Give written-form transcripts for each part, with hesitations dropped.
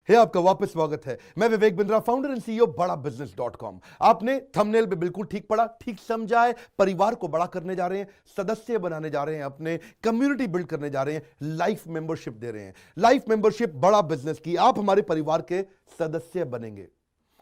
आपका वापस स्वागत है। मैं Vivek Bindra, founder and CEO बड़ा बिजनेस.com। आपने थंबनेल पे बिल्कुल ठीक पढ़ा, ठीक समझा है। परिवार को बड़ा करने जा रहे हैं, सदस्य बनाने जा रहे हैं, अपने कम्युनिटी बिल्ड करने जा रहे हैं, लाइफ मेंबरशिप दे रहे हैं। लाइफ मेंबरशिप बड़ा बिजनेस की, आप हमारे परिवार के सदस्य बनेंगे।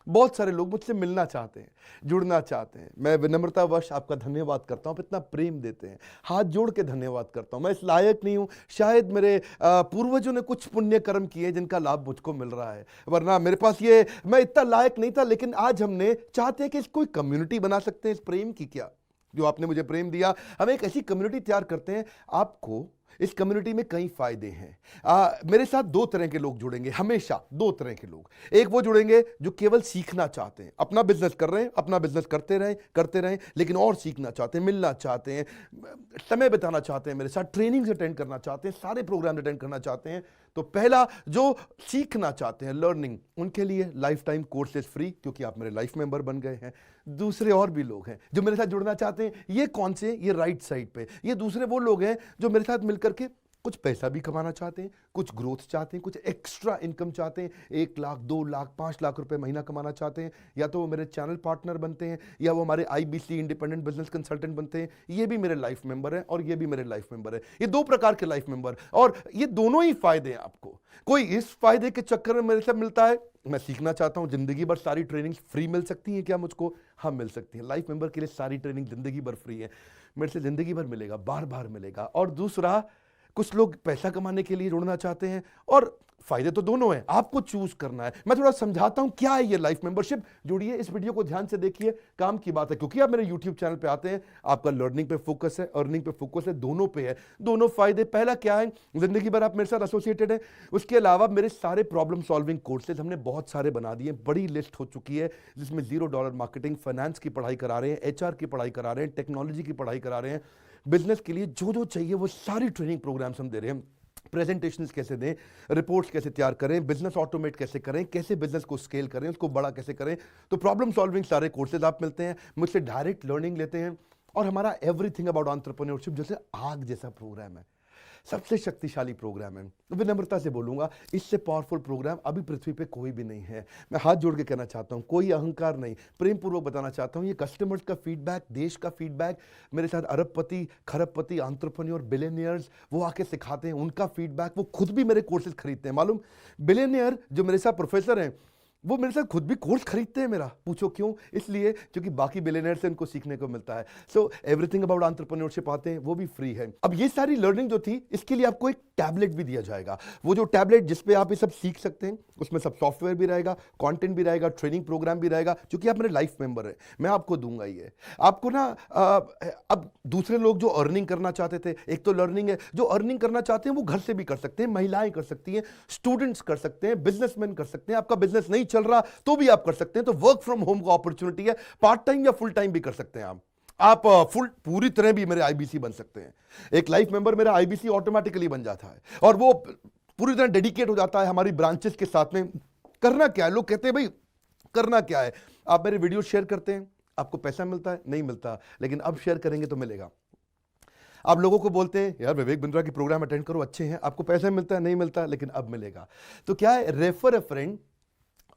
बहुत सारे लोग मुझसे मिलना चाहते हैं, जुड़ना चाहते हैं। मैं विनम्रतावश आपका धन्यवाद करता हूं, आप इतना प्रेम देते हैं, हाथ जोड़ के धन्यवाद करता हूं। मैं इस लायक नहीं हूं, शायद मेरे पूर्वजों ने कुछ पुण्य कर्म किए जिनका लाभ मुझको मिल रहा है, वरना मेरे पास ये मैं इतना लायक नहीं था। लेकिन आज हमने चाहते हैं कि कोई कम्युनिटी बना सकते हैं इस प्रेम की। क्या जो आपने मुझे प्रेम दिया, हम एक ऐसी कम्युनिटी तैयार करते हैं। आपको इस कम्युनिटी में कई फायदे हैं। मेरे साथ दो तरह के लोग जुड़ेंगे, हमेशा दो तरह के लोग। एक वो जुड़ेंगे जो केवल सीखना चाहते हैं, अपना बिजनेस कर रहे हैं, अपना बिजनेस करते रहें, लेकिन और सीखना चाहते हैं, मिलना चाहते हैं, समय बिताना चाहते हैं, मेरे साथ ट्रेनिंग्स अटेंड करना चाहते हैं, सारे प्रोग्राम अटेंड करना चाहते हैं। तो पहला, जो सीखना चाहते हैं, लर्निंग, उनके लिए लाइफ टाइम कोर्सेज फ्री, क्योंकि आप मेरे लाइफ मेंबर बन गए हैं। दूसरे और भी लोग हैं जो मेरे साथ जुड़ना चाहते हैं। ये कौन से? ये राइट साइड पे ये दूसरे वो लोग हैं जो मेरे साथ मिलकर के कुछ पैसा भी कमाना चाहते हैं, कुछ ग्रोथ चाहते हैं, कुछ एक्स्ट्रा इनकम चाहते हैं। 1 लाख, 2 लाख, 5 लाख रुपए महीना कमाना चाहते हैं। या तो वो मेरे चैनल पार्टनर बनते हैं, या वो हमारे IBC इंडिपेंडेंट बिजनेस कंसल्टेंट बनते हैं। ये भी मेरे लाइफ मेंबर है और ये भी मेरे लाइफ मेंबर है। ये दो प्रकार के लाइफ मेंबर, और ये दोनों ही फायदे हैं आपको। कोई इस फायदे के चक्कर में मेरे साथ मिलता है, मैं सीखना चाहता हूं, जिंदगी भर सारी ट्रेनिंग फ्री मिल सकती है क्या मुझको? हाँ, मिल सकती है। लाइफ मेंबर के लिए सारी ट्रेनिंग जिंदगी भर फ्री है, मेरे से जिंदगी भर मिलेगा, बार बार मिलेगा। और दूसरा, कुछ लोग पैसा कमाने के लिए जुड़ना चाहते हैं, और फायदे तो दोनों हैं, आपको चूज करना है। मैं थोड़ा समझाता हूं क्या है ये लाइफ मेंबरशिप। जुड़िए, इस वीडियो को ध्यान से देखिए, काम की बात है। क्योंकि आप मेरे YouTube चैनल पे आते हैं, आपका लर्निंग पे फोकस है, अर्निंग पे फोकस है, दोनों पे है। दोनों फायदे, पहला क्या है, जिंदगी भर आप मेरे साथ एसोसिएटेड है। उसके अलावा मेरे सारे प्रॉब्लम सॉल्विंग कोर्सेज हमने बहुत सारे बना दिए, बड़ी लिस्ट हो चुकी है, जिसमें $0 मार्केटिंग, फाइनेंस की पढ़ाई करा रहे हैं, HR की पढ़ाई करा रहे हैं, टेक्नोलॉजी की पढ़ाई करा रहे हैं। बिजनेस के लिए जो जो चाहिए वो सारी ट्रेनिंग प्रोग्राम्स हम दे रहे हैं। प्रेजेंटेशंस कैसे दें, रिपोर्ट्स कैसे तैयार करें, बिजनेस ऑटोमेट कैसे करें, कैसे बिजनेस को स्केल करें, उसको बड़ा कैसे करें। तो प्रॉब्लम सॉल्विंग सारे कोर्सेज आप मिलते हैं, मुझसे डायरेक्ट लर्निंग लेते हैं। और हमारा एवरीथिंग अबाउट एंटरप्रेन्योरशिप जैसे आग जैसा प्रोग्राम है, सबसे शक्तिशाली प्रोग्राम है। विनम्रता से बोलूंगा, इससे पावरफुल प्रोग्राम अभी पृथ्वी पे कोई भी नहीं है। मैं हाथ जोड़ के कहना चाहता हूं, कोई अहंकार नहीं, प्रेम पूर्वक बताना चाहता हूं, ये कस्टमर्स का फीडबैक, देश का फीडबैक, मेरे साथ अरबपति, खरबपति, एंटरप्रेन्योर, बिलियनियर्स, वो आके सिखाते हैं, उनका फीडबैक, वो खुद भी मेरे कोर्सेज खरीदते हैं। मालूम, बिलियनियर जो मेरे साथ प्रोफेसर हैं, वो मेरे साथ खुद भी कोर्स खरीदते हैं मेरा। पूछो क्यों? इसलिए क्योंकि बाकी बिलियनियर से उनको सीखने को मिलता है। सो एवरीथिंग अबाउट एंटरप्रेन्योरशिप आते हैं, वो भी फ्री है। अब ये सारी लर्निंग जो थी, इसके लिए आपको एक टैबलेट भी दिया जाएगा। वो जो टैबलेट जिसपे आप ये सब सीख सकते हैं, उसमें सब सॉफ्टवेयर भी रहेगा, कंटेंट भी रहेगा, ट्रेनिंग प्रोग्राम भी रहेगा। क्योंकि आप मेरे लाइफ मेंबर है, मैं आपको दूंगा ये। आपको ना अब दूसरे लोग जो अर्निंग करना चाहते थे, एक तो लर्निंग है, जो अर्निंग करना चाहते हैं वो घर से भी कर सकते हैं, महिलाएं कर सकती हैं, स्टूडेंट्स कर सकते हैं, बिजनेसमैन कर सकते हैं। आपका बिजनेस नहीं चल रहा तो भी आप कर सकते हैं। तो वर्क फ्रॉम होम का अपॉर्चुनिटी है, पार्ट टाइम या फुल टाइम भी कर सकते हैं आप फुल पूरी तरह भी मेरे IBC बन सकते हैं। एक लाइफ मेंबर मेरा IBC ऑटोमेटिकली बन जाता है, और वो पूरी तरह डेडिकेट हो जाता है हमारी ब्रांचेस के साथ में। करना क्या है, लोग कहते हैं भाई करना क्या है, आप मेरे वीडियो शेयर करते हैं, आपको पैसा मिलता है? नहीं मिलता, लेकिन अब शेयर करेंगे तो मिलेगा। आप लोगों को बोलते हैं यार विवेक बिंद्रा की प्रोग्राम अटेंड करो, अच्छे हैं, आपको पैसा मिलता है? नहीं मिलता, लेकिन अब मिलेगा। तो क्या है, refer a friend,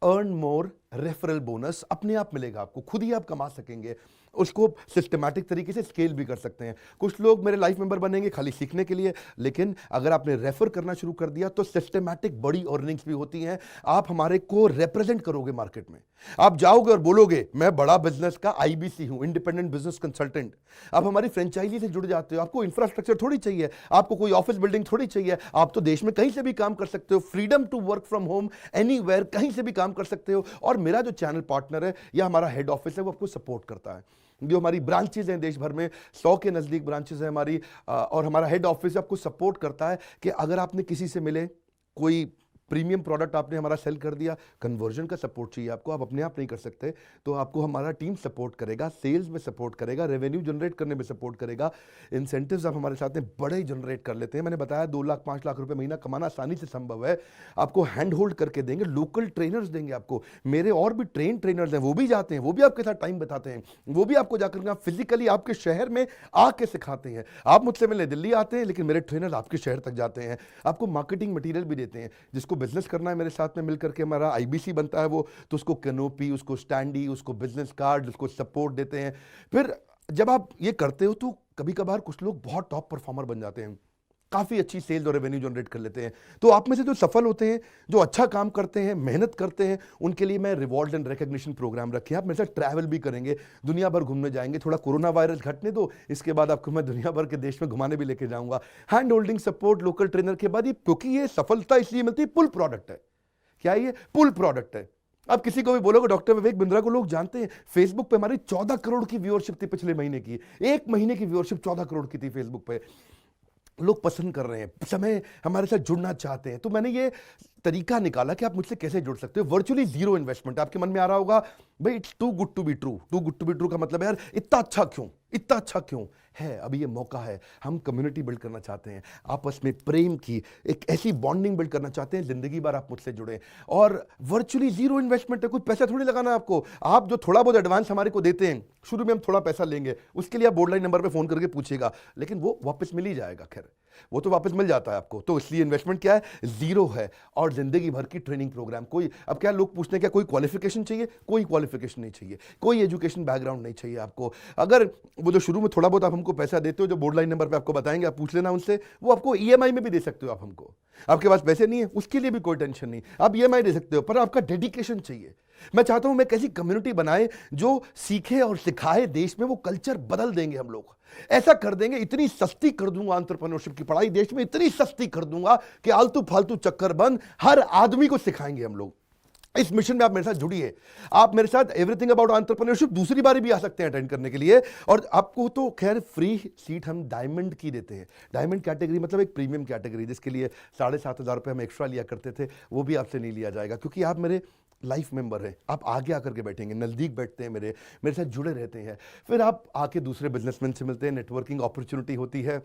earn more, referral bonus अपने आप मिलेगा आपको, खुद ही आप कमा सकेंगे। उसको सिस्टमैटिक तरीके से स्केल भी कर सकते हैं। कुछ लोग मेरे लाइफ मेंबर बनेंगे खाली सीखने के लिए, लेकिन अगर आपने रेफर करना शुरू कर दिया तो सिस्टमैटिक बड़ी अर्निंग्स भी होती हैं। आप हमारे को रिप्रेजेंट करोगे मार्केट में, आप जाओगे और बोलोगे मैं बड़ा बिजनेस का IBC हूं, इंडिपेंडेंट बिजनेस कंसल्टेंट। आप हमारी फ्रेंचाइजी से जुड़ जाते हो, आपको इंफ्रास्ट्रक्चर थोड़ी चाहिए, आपको कोई ऑफिस बिल्डिंग थोड़ी चाहिए, आप तो देश में कहीं से भी काम कर सकते हो, freedom to work from home, anywhere, कहीं से भी काम कर सकते हो। और मेरा जो चैनल पार्टनर है या हमारा हेड ऑफिस है, वो आपको सपोर्ट करता है। जो हमारी ब्रांचेज हैं देश भर में, 100 के नजदीक ब्रांचेज हैं हमारी, और हमारा हेड ऑफिस आपको सपोर्ट करता है कि अगर आपने किसी से मिले, कोई प्रीमियम प्रोडक्ट आपने हमारा सेल कर दिया, कन्वर्जन का सपोर्ट चाहिए आपको, आप अपने आप नहीं कर सकते, तो आपको हमारा टीम सपोर्ट करेगा, सेल्स में सपोर्ट करेगा, रेवेन्यू जनरेट करने में सपोर्ट करेगा। इंसेंटिव्स आप हमारे साथ में बड़े जनरेट कर लेते हैं। मैंने बताया 2 लाख 5 लाख रुपए महीना कमाना आसानी से संभव है। आपको हैंड होल्ड करके देंगे, लोकल ट्रेनर्स देंगे आपको, मेरे और भी ट्रेन ट्रेनर्स हैं, वो भी जाते हैं, वो भी आपके साथ टाइम बताते हैं, वो भी आपको जाकर फिजिकली आपके शहर में आके सिखाते हैं। आप मुझसे मिलने दिल्ली आते हैं, लेकिन मेरे ट्रेनर आपके शहर तक जाते हैं, आपको मार्केटिंग मटीरियल भी देते हैं, जिसको जिसको बिजनेस करना है मेरे साथ में मिल करके हमारा आईबीसी बनता है वो, तो उसको कैनोपी, उसको स्टैंडी, उसको बिजनेस कार्ड, उसको सपोर्ट देते हैं। फिर जब आप ये करते हो तो कभी कभार कुछ लोग बहुत टॉप परफॉर्मर बन जाते हैं, काफ़ी अच्छी सेल्स और रेवेन्यू जनरेट कर लेते हैं। तो आप में से जो सफल होते हैं, जो अच्छा काम करते हैं, मेहनत करते हैं, उनके लिए मैं रिवॉर्ड एंड रिकग्निशन प्रोग्राम रखे हैं। आप मेरे साथ ट्रैवल भी करेंगे, दुनिया भर घूमने जाएंगे। थोड़ा कोरोना वायरस घटने दो, इसके बाद आपको मैं दुनिया भर के देश में घुमाने भी लेके जाऊंगा। Hand holding support, local trainer के बाद, क्योंकि ये सफलता इसलिए मिलती है, पुल प्रोडक्ट है। क्या ये पुल प्रोडक्ट है? आप किसी को भी बोलोगे डॉक्टर विवेक बिंद्रा को लोग जानते हैं, फेसबुक पे हमारी 14 करोड़ की व्यूअरशिप थी पिछले महीने की। एक महीने की व्यूअरशिप 14 करोड़ की थी फेसबुक पे। लोग पसंद कर रहे हैं, समय हमारे साथ जुड़ना चाहते हैं। तो मैंने ये तरीका निकाला कि आप मुझसे कैसे जुड़ सकते हो। Virtually zero investment. आपके मन में आ रहा होगा भाई it's too good to be true. Too good to be true का मतलब है यार इतना अच्छा क्यों, इतना अच्छा क्यों है? अभी ये मौका है, हम कम्युनिटी बिल्ड करना चाहते हैं, आपस में प्रेम की एक ऐसी बॉन्डिंग बिल्ड करना चाहते हैं, जिंदगी भर आप मुझसे जुड़े। और वर्चुअली जीरो इन्वेस्टमेंट है, कुछ पैसा थोड़ी लगाना है आपको। आप जो थोड़ा बहुत एडवांस हमारे को देते हैं, शुरू में हम थोड़ा पैसा लेंगे, उसके लिए आप बोर्ड लाइन नंबर पे फोन करके पूछिएगा, लेकिन वो वापस मिल ही जाएगा। खैर वो तो वापस मिल जाता है आपको। तो इसलिए इन्वेस्टमेंट क्या है? जीरो है। और जिंदगी भर की ट्रेनिंग प्रोग्राम। कोई अब क्या लोग पूछते हैं क्या कोई क्वालिफिकेशन चाहिए? कोई क्वालिफिकेशन नहीं चाहिए, कोई एजुकेशन बैकग्राउंड नहीं चाहिए आपको। अगर वो जो शुरू में थोड़ा बहुत आप हमको पैसा देते हो, जो बोर्ड लाइन नंबर पे आपको बताएंगे, आप पूछ लेना उनसे, वो आपको ईएमआई में भी दे सकते हो आप हमको। आपके पास पैसे नहीं है उसके लिए भी कोई टेंशन नहीं, आप ईएमआई दे सकते हो, पर आपका डेडिकेशन चाहिए। मैं चाहता हूं मैं कैसी कम्युनिटी बनाए जो सीखे और सिखाए देश में, वो कल्चर बदल देंगे हम लोग। ऐसा कर देंगे, इतनी सस्ती कर दूंगा एंटरप्रेन्योरशिप की पढ़ाई देश में, इतनी सस्ती कर दूंगा कि आलतू फालतू चक्कर बंद, हर आदमी को सिखाएंगे हम लोग। इस मिशन में आप मेरे साथ जुड़िए। आप मेरे साथ एवरीथिंग अबाउट एंटरप्रेन्योरशिप दूसरी बारी भी आ सकते हैं अटेंड करने के लिए। और आपको तो खैर फ्री सीट हम डायमंड की देते हैं। डायमंड कैटेगरी मतलब एक प्रीमियम कैटेगरी, जिसके लिए 7,500 रुपये हम एक्स्ट्रा लिया करते थे, वो भी आपसे नहीं लिया जाएगा, क्योंकि आप मेरे लाइफ मेंबर हैं। आप आगे आकर के बैठेंगे, नज़दीक बैठते हैं, मेरे साथ जुड़े रहते हैं। फिर आप आके दूसरे बिजनेसमैन से मिलते हैं, नेटवर्किंग अपॉर्चुनिटी होती है।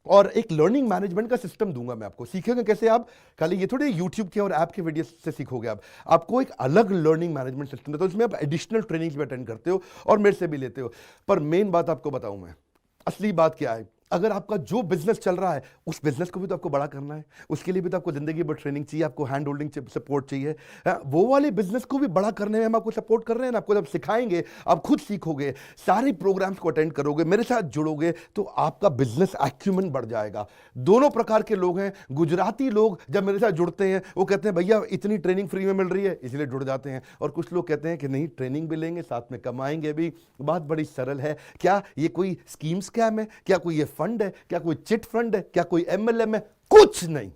और एक लर्निंग मैनेजमेंट का सिस्टम दूंगा मैं आपको। सीखेंगे कैसे? आप खाली ये थोड़े यूट्यूब के और ऐप के वीडियो से सीखोगे, आप आपको एक अलग लर्निंग मैनेजमेंट सिस्टम है। तो इसमें आप एडिशनल ट्रेनिंग्स भी अटेंड करते हो और मेरे से भी लेते हो। पर मेन बात आपको बताऊं मैं, असली बात क्या है। अगर आपका जो बिजनेस चल रहा है, उस बिजनेस को भी तो आपको बड़ा करना है, उसके लिए भी तो आपको जिंदगी भर ट्रेनिंग चाहिए, आपको हैंड होल्डिंग सपोर्ट चाहिए। वो वाले बिजनेस को भी बड़ा करने में हम आपको सपोर्ट कर रहे हैं ना। आपको जब सिखाएंगे, आप खुद सीखोगे, सारे प्रोग्राम्स को अटेंड करोगे, मेरे साथ जुड़ोगे, तो आपका बिजनेस एक्यूमेंट बढ़ जाएगा। दोनों प्रकार के लोग हैं। गुजराती लोग जब मेरे साथ जुड़ते हैं, वो कहते हैं भैया इतनी ट्रेनिंग फ्री में मिल रही है, इसलिए जुड़ जाते हैं। और कुछ लोग कहते हैं कि नहीं, ट्रेनिंग भी लेंगे, साथ में कमाएंगे भी। बात बड़ी सरल है। क्या ये कोई स्कीम स्कैम है? क्या कोई ये फंड है? क्या कोई चिट फंड है? क्या कोई एमएलएम है? कुछ नहीं,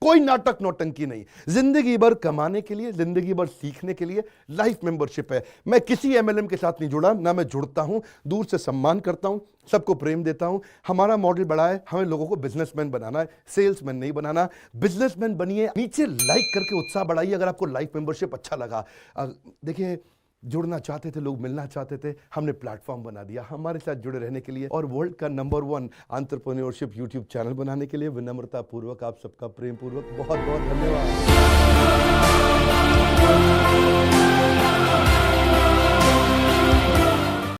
कोई नाटक नौटंकी नहीं। जिंदगी भर कमाने के लिए, जिंदगी भर सीखने के लिए लाइफ मेंबरशिप है। मैं किसी एमएलएम के साथ नहीं जुड़ा, ना मैं जुड़ता हूं। दूर से सम्मान करता हूं, सबको प्रेम देता हूं। हमारा मॉडल बड़ा है, हमें लोगों को बिजनेसमैन बनाना है, सेल्समैन नहीं बनाना। बिजनेसमैन बनिए। नीचे लाइक करके उत्साह बढ़ाइए अगर आपको लाइफ मेंबरशिप अच्छा लगा। देखिए, जुड़ना चाहते थे लोग, मिलना चाहते थे, हमने प्लेटफॉर्म बना दिया हमारे साथ जुड़े रहने के लिए। और वर्ल्ड का नंबर 1 एंटरप्रेन्योरशिप यूट्यूब चैनल बनाने के लिए विनम्रता पूर्वक आप सबका प्रेम पूर्वक बहुत बहुत धन्यवाद।